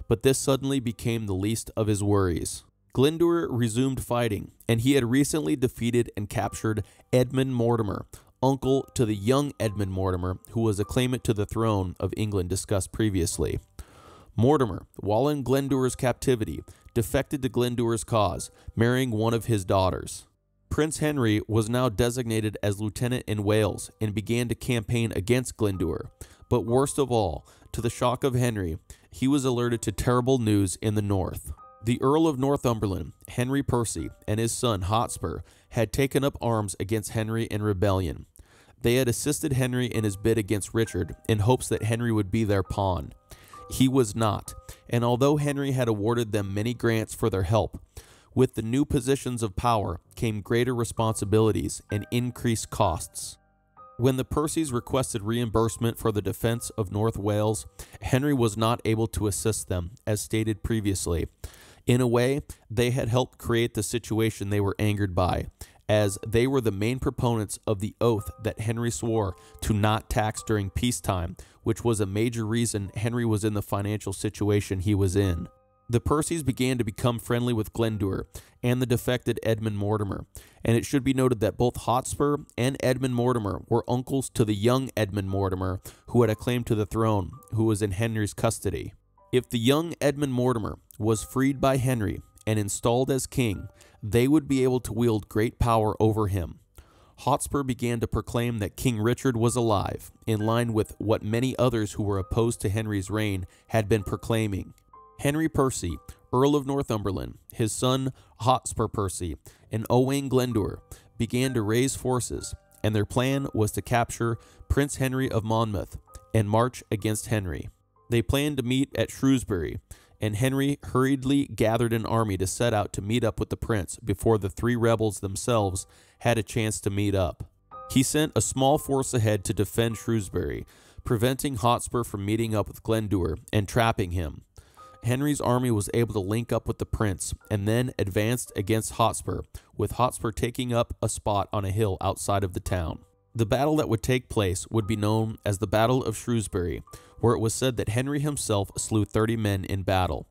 but this suddenly became the least of his worries. Glendower resumed fighting, and he had recently defeated and captured Edmund Mortimer, uncle to the young Edmund Mortimer, who was a claimant to the throne of England discussed previously. Mortimer, while in Glendower's captivity, defected to Glendower's cause, marrying one of his daughters. Prince Henry was now designated as lieutenant in Wales and began to campaign against Glendower. But worst of all, to the shock of Henry, he was alerted to terrible news in the north. The Earl of Northumberland, Henry Percy, and his son Hotspur had taken up arms against Henry in rebellion. They had assisted Henry in his bid against Richard in hopes that Henry would be their pawn. He was not, and although Henry had awarded them many grants for their help, With the new positions of power came greater responsibilities and increased costs. When the Percys requested reimbursement for the defense of North Wales, Henry was not able to assist them, as stated previously. In a way, they had helped create the situation they were angered by, as they were the main proponents of the oath that Henry swore to not tax during peacetime, which was a major reason Henry was in the financial situation he was in. The Percys began to become friendly with Glendour and the defected Edmund Mortimer, and it should be noted that both Hotspur and Edmund Mortimer were uncles to the young Edmund Mortimer, who had a claim to the throne, who was in Henry's custody. If the young Edmund Mortimer was freed by Henry and installed as king, they would be able to wield great power over him. Hotspur began to proclaim that King Richard was alive, in line with what many others who were opposed to Henry's reign had been proclaiming. Henry Percy, Earl of Northumberland, his son Hotspur Percy, and Owain Glendour began to raise forces, and their plan was to capture Prince Henry of Monmouth and march against Henry. They planned to meet at Shrewsbury, and Henry hurriedly gathered an army to set out to meet up with the prince before the three rebels themselves had a chance to meet up. He sent a small force ahead to defend Shrewsbury, preventing Hotspur from meeting up with Glendour and trapping him. Henry's army was able to link up with the prince and then advanced against Hotspur, with Hotspur taking up a spot on a hill outside of the town. The battle that would take place would be known as the Battle of Shrewsbury, where it was said that Henry himself slew 30 men in battle.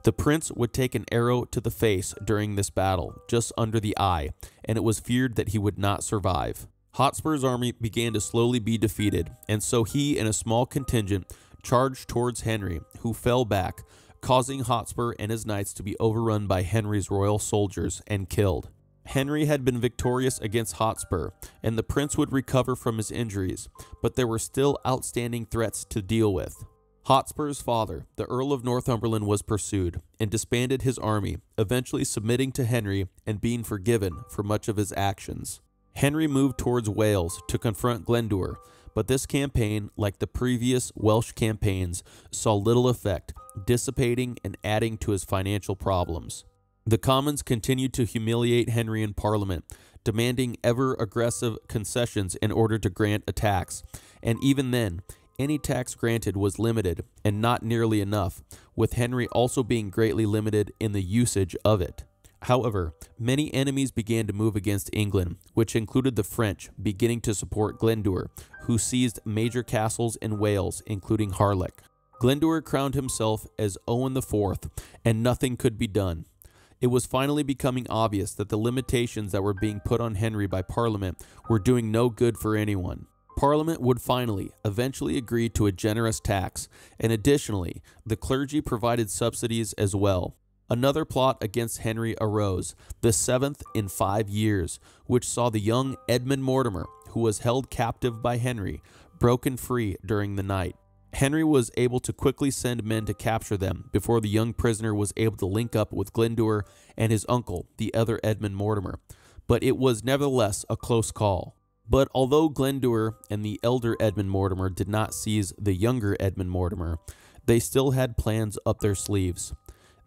The prince would take an arrow to the face during this battle, just under the eye, and it was feared that he would not survive. Hotspur's army began to slowly be defeated, and so he and a small contingent charged towards Henry, who fell back, causing Hotspur and his knights to be overrun by Henry's royal soldiers and killed. Henry had been victorious against Hotspur, and the prince would recover from his injuries, but there were still outstanding threats to deal with. Hotspur's father, the Earl of Northumberland, was pursued and disbanded his army, eventually submitting to Henry and being forgiven for much of his actions. Henry moved towards Wales to confront Glendour, but this campaign, like the previous Welsh campaigns, saw little effect, dissipating and adding to his financial problems. The Commons continued to humiliate Henry in Parliament, demanding ever-aggressive concessions in order to grant a tax, and even then, any tax granted was limited and not nearly enough, with Henry also being greatly limited in the usage of it. However, many enemies began to move against England, which included the French beginning to support Glendour, who seized major castles in Wales, including Harlech. Glendour crowned himself as Owen IV, and nothing could be done. It was finally becoming obvious that the limitations that were being put on Henry by Parliament were doing no good for anyone. Parliament would finally, eventually agree to a generous tax, and additionally, the clergy provided subsidies as well. Another plot against Henry arose, the seventh in 5 years, which saw the young Edmund Mortimer, who was held captive by Henry, broken free during the night. Henry was able to quickly send men to capture them before the young prisoner was able to link up with Glendour and his uncle, the other Edmund Mortimer, but it was nevertheless a close call. But although Glendour and the elder Edmund Mortimer did not seize the younger Edmund Mortimer, they still had plans up their sleeves.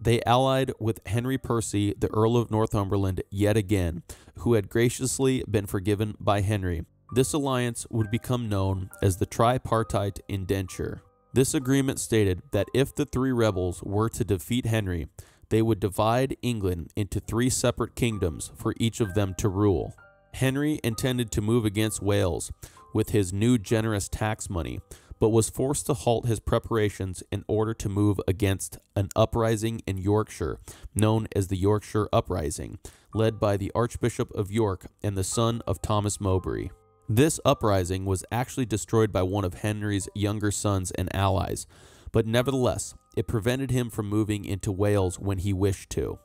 They allied with Henry Percy, the Earl of Northumberland, yet again, who had graciously been forgiven by Henry. This alliance would become known as the Tripartite Indenture. This agreement stated that if the three rebels were to defeat Henry, they would divide England into 3 separate kingdoms for each of them to rule. Henry intended to move against Wales with his new generous tax money, but was forced to halt his preparations in order to move against an uprising in Yorkshire, known as the Yorkshire Uprising, led by the Archbishop of York and the son of Thomas Mowbray. This uprising was actually destroyed by one of Henry's younger sons and allies, but nevertheless, it prevented him from moving into Wales when he wished to.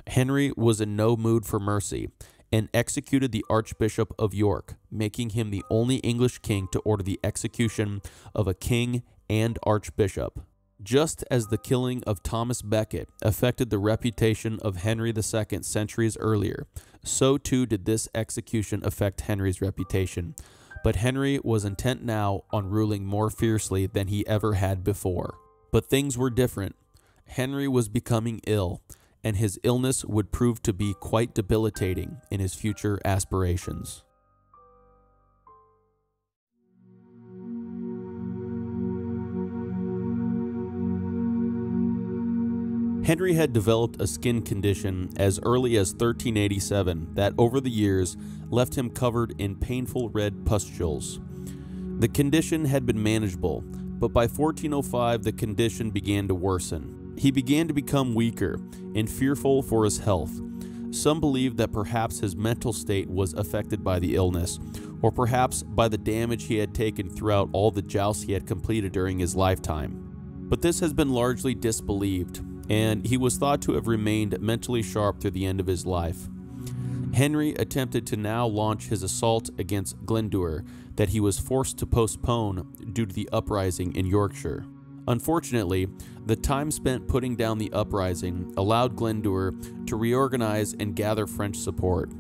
Henry was in no mood for mercy, and executed the Archbishop of York, making him the only English king to order the execution of a king and archbishop. Just as the killing of Thomas Becket affected the reputation of Henry II centuries earlier, so too did this execution affect Henry's reputation. But Henry was intent now on ruling more fiercely than he ever had before. But things were different. Henry was becoming ill, and his illness would prove to be quite debilitating in his future aspirations. Henry had developed a skin condition as early as 1387 that over the years left him covered in painful red pustules. The condition had been manageable, but by 1405 the condition began to worsen. He began to become weaker and fearful for his health. Some believed that perhaps his mental state was affected by the illness, or perhaps by the damage he had taken throughout all the jousts he had completed during his lifetime. But this has been largely disbelieved, and he was thought to have remained mentally sharp through the end of his life. Henry attempted to now launch his assault against Glendower that he was forced to postpone due to the uprising in Yorkshire. Unfortunately, the time spent putting down the uprising allowed Glendower to reorganize and gather French support.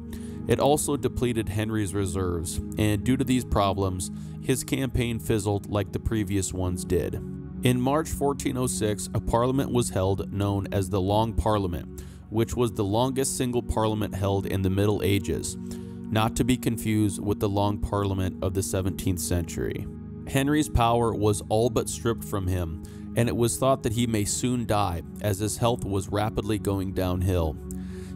It also depleted Henry's reserves, and due to these problems, his campaign fizzled like the previous ones did. In March 1406, a parliament was held known as the Long Parliament, which was the longest single parliament held in the Middle Ages, not to be confused with the Long Parliament of the 17th century. Henry's power was all but stripped from him, and it was thought that he may soon die, as his health was rapidly going downhill.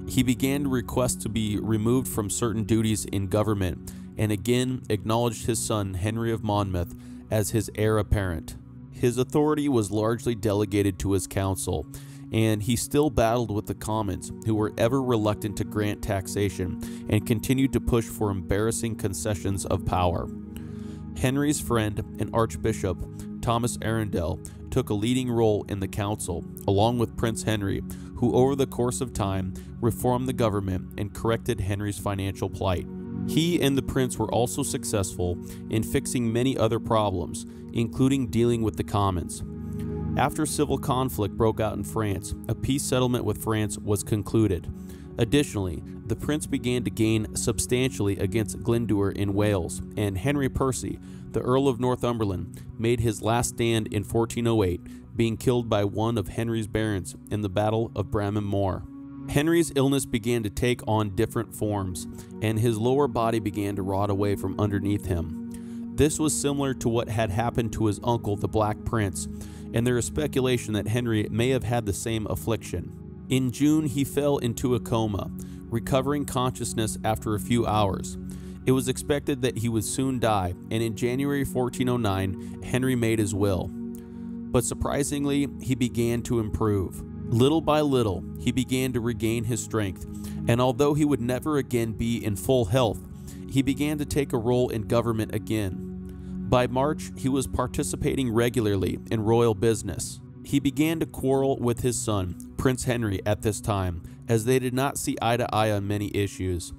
He began to request to be removed from certain duties in government, and again acknowledged his son Henry of Monmouth as his heir apparent. His authority was largely delegated to his council, and he still battled with the Commons, who were ever reluctant to grant taxation and continued to push for embarrassing concessions of power. Henry's friend and Archbishop Thomas Arundel took a leading role in the council, along with Prince Henry, who over the course of time reformed the government and corrected Henry's financial plight. He and the prince were also successful in fixing many other problems, including dealing with the Commons. After civil conflict broke out in France, a peace settlement with France was concluded. Additionally, the prince began to gain substantially against Glendower in Wales, and Henry Percy, the Earl of Northumberland, made his last stand in 1408, being killed by one of Henry's barons in the Battle of Bramham Moor. Henry's illness began to take on different forms, and his lower body began to rot away from underneath him. This was similar to what had happened to his uncle, the Black Prince, and there is speculation that Henry may have had the same affliction. In June, he fell into a coma, recovering consciousness after a few hours. It was expected that he would soon die, and in January 1409, Henry made his will. But surprisingly, he began to improve. Little by little, he began to regain his strength, and although he would never again be in full health, he began to take a role in government again. By March, he was participating regularly in royal business. He began to quarrel with his son, Prince Henry, at this time, as they did not see eye to eye on many issues.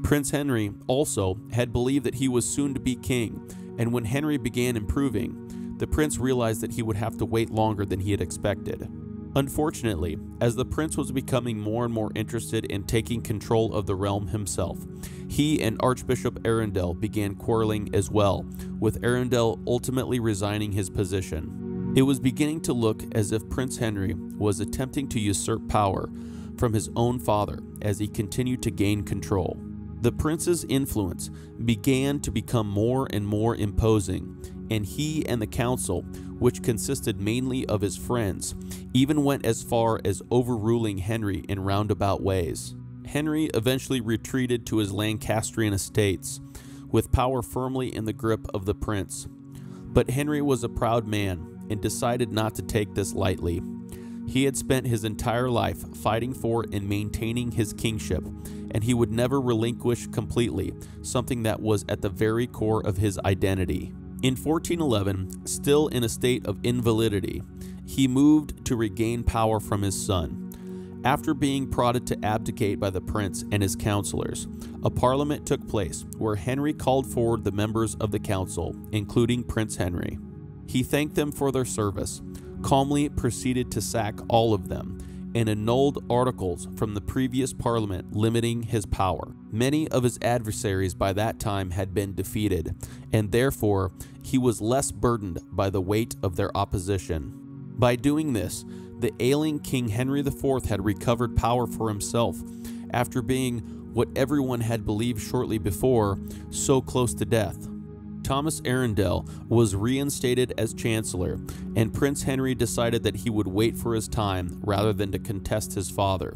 Prince Henry also had believed that he was soon to be king, and when Henry began improving, the prince realized that he would have to wait longer than he had expected. Unfortunately, as the prince was becoming more and more interested in taking control of the realm himself, he and Archbishop Arundel began quarreling as well, with Arundel ultimately resigning his position. It was beginning to look as if Prince Henry was attempting to usurp power from his own father as he continued to gain control. The prince's influence began to become more and more imposing, and he and the council, which consisted mainly of his friends, even went as far as overruling Henry in roundabout ways. Henry eventually retreated to his Lancastrian estates, with power firmly in the grip of the prince. But Henry was a proud man and decided not to take this lightly. He had spent his entire life fighting for and maintaining his kingship, and he would never relinquish completely something that was at the very core of his identity. In 1411, still in a state of invalidity, he moved to regain power from his son. After being prodded to abdicate by the prince and his counselors, a parliament took place where Henry called forward the members of the council, including Prince Henry. He thanked them for their service, calmly proceeded to sack all of them, and annulled articles from the previous parliament limiting his power. Many of his adversaries by that time had been defeated, and therefore he was less burdened by the weight of their opposition. By doing this, the ailing King Henry IV had recovered power for himself after being what everyone had believed shortly before, so close to death. Thomas Arundel was reinstated as Chancellor, and Prince Henry decided that he would wait for his time rather than to contest his father.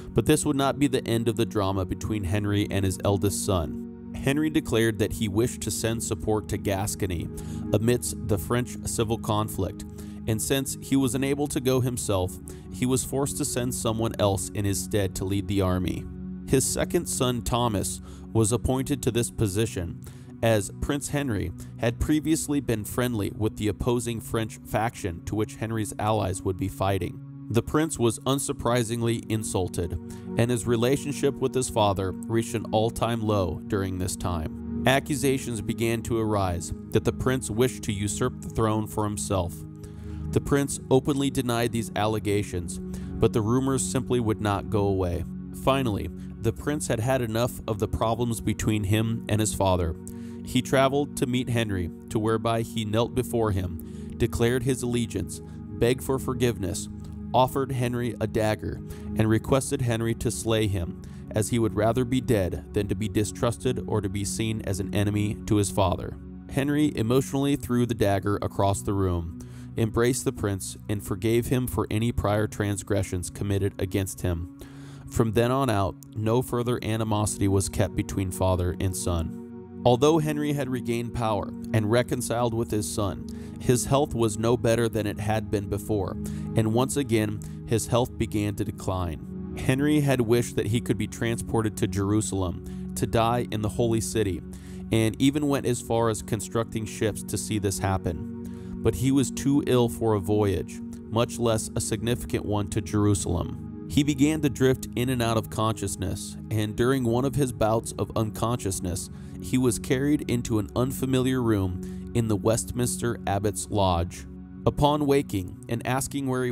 But this would not be the end of the drama between Henry and his eldest son. Henry declared that he wished to send support to Gascony amidst the French civil conflict, and since he was unable to go himself, he was forced to send someone else in his stead to lead the army. His second son Thomas was appointed to this position, as Prince Henry had previously been friendly with the opposing French faction to which Henry's allies would be fighting. The prince was unsurprisingly insulted, and his relationship with his father reached an all-time low during this time. Accusations began to arise that the prince wished to usurp the throne for himself. The prince openly denied these allegations, but the rumors simply would not go away. Finally, the prince had had enough of the problems between him and his father. He traveled to meet Henry, to whereby he knelt before him, declared his allegiance, begged for forgiveness, offered Henry a dagger, and requested Henry to slay him, as he would rather be dead than to be distrusted or to be seen as an enemy to his father. Henry emotionally threw the dagger across the room, embraced the prince, and forgave him for any prior transgressions committed against him. From then on out, no further animosity was kept between father and son. Although Henry had regained power and reconciled with his son, his health was no better than it had been before, and once again his health began to decline. Henry had wished that he could be transported to Jerusalem to die in the Holy City, and even went as far as constructing ships to see this happen. But he was too ill for a voyage, much less a significant one to Jerusalem. He began to drift in and out of consciousness, and during one of his bouts of unconsciousness, he was carried into an unfamiliar room in the Westminster Abbot's Lodge. Upon waking and asking where he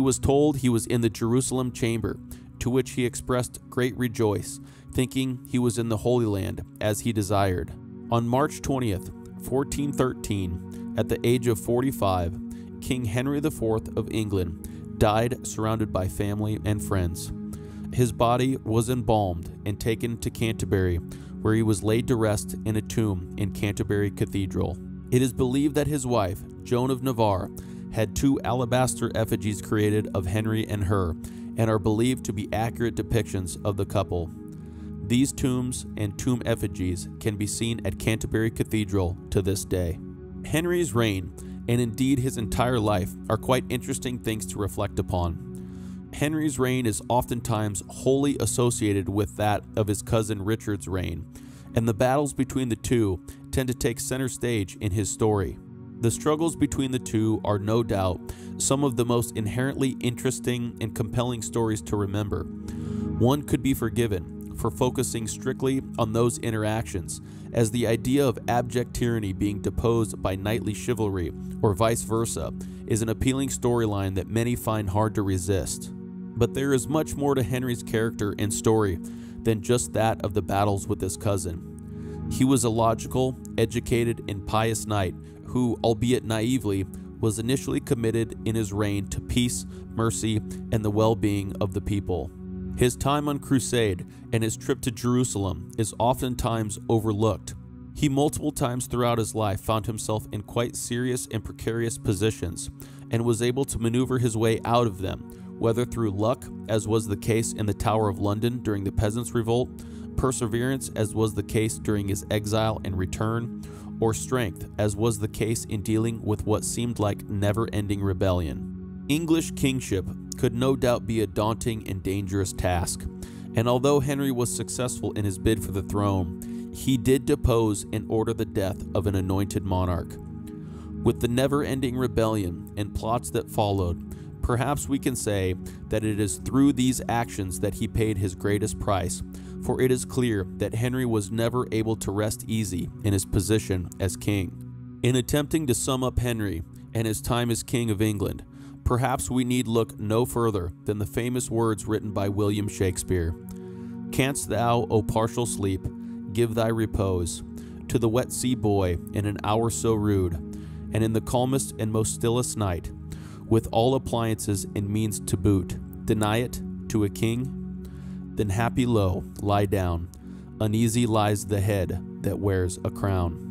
was told he was in the Jerusalem chamber, to which he expressed great rejoice, thinking he was in the Holy Land as he desired. On March 20th, 1413, at the age of 45, King Henry IV of England died surrounded by family and friends. His body was embalmed and taken to Canterbury, where he was laid to rest in a tomb in Canterbury Cathedral. It is believed that his wife, Joan of Navarre, had 2 alabaster effigies created of Henry and her, and are believed to be accurate depictions of the couple. These tombs and tomb effigies can be seen at Canterbury Cathedral to this day. Henry's reign, and indeed his entire life, are quite interesting things to reflect upon. Henry's reign is oftentimes wholly associated with that of his cousin Richard's reign, and the battles between the two tend to take center stage in his story. The struggles between the two are no doubt some of the most inherently interesting and compelling stories to remember. One could be forgiven for focusing strictly on those interactions, as the idea of abject tyranny being deposed by knightly chivalry, or vice versa, is an appealing storyline that many find hard to resist. But there is much more to Henry's character and story than just that of the battles with his cousin. He was a logical, educated, and pious knight who, albeit naively, was initially committed in his reign to peace, mercy, and the well-being of the people. His time on crusade and his trip to Jerusalem is oftentimes overlooked. He multiple times throughout his life found himself in quite serious and precarious positions, and was able to maneuver his way out of them, whether through luck, as was the case in the Tower of London during the Peasants' Revolt, perseverance, as was the case during his exile and return, or strength, as was the case in dealing with what seemed like never-ending rebellion. English kingship could no doubt be a daunting and dangerous task, and although Henry was successful in his bid for the throne, he did depose and order the death of an anointed monarch. With the never-ending rebellion and plots that followed, perhaps we can say that it is through these actions that he paid his greatest price, for it is clear that Henry was never able to rest easy in his position as king. In attempting to sum up Henry and his time as King of England, perhaps we need look no further than the famous words written by William Shakespeare. "Canst thou, O partial sleep, give thy repose to the wet sea boy in an hour so rude, and in the calmest and most stillest night, with all appliances and means to boot. Deny it to a king? Then happy low, lie down. Uneasy lies the head that wears a crown.